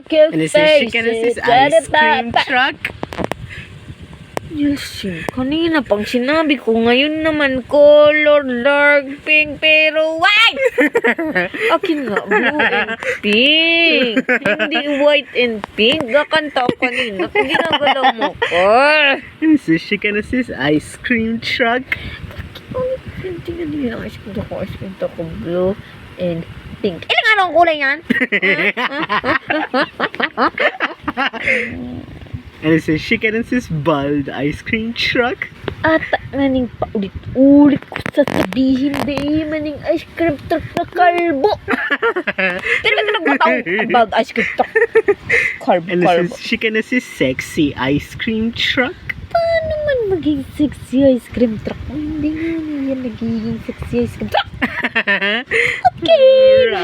can And this face is Shekinah's it. ice cream truck. Yes, yun. Kanina pang sinabi ko, ngayon naman color dark pink, pero white! Akin nga, blue and pink. Hindi white and pink. Gakanta ko kanina. Kung ginagalaw mo ko. And this is Shekinah's ice cream truck. Tingnan niyo yung ice cream to ko. Blue and pink. Ilang anong kulay yan? And this is Shekinah's bald ice cream truck. At naning paulit-ulit ko sasabihin di maning ice cream truck na kalbo. Pero may nagmataw about ice cream truck. And Kalbo. this is Shekinah's sexy ice cream truck. Paano man maging sexy ice cream truck? Hindi nga yan nagiging sexy ice cream truck. Okay.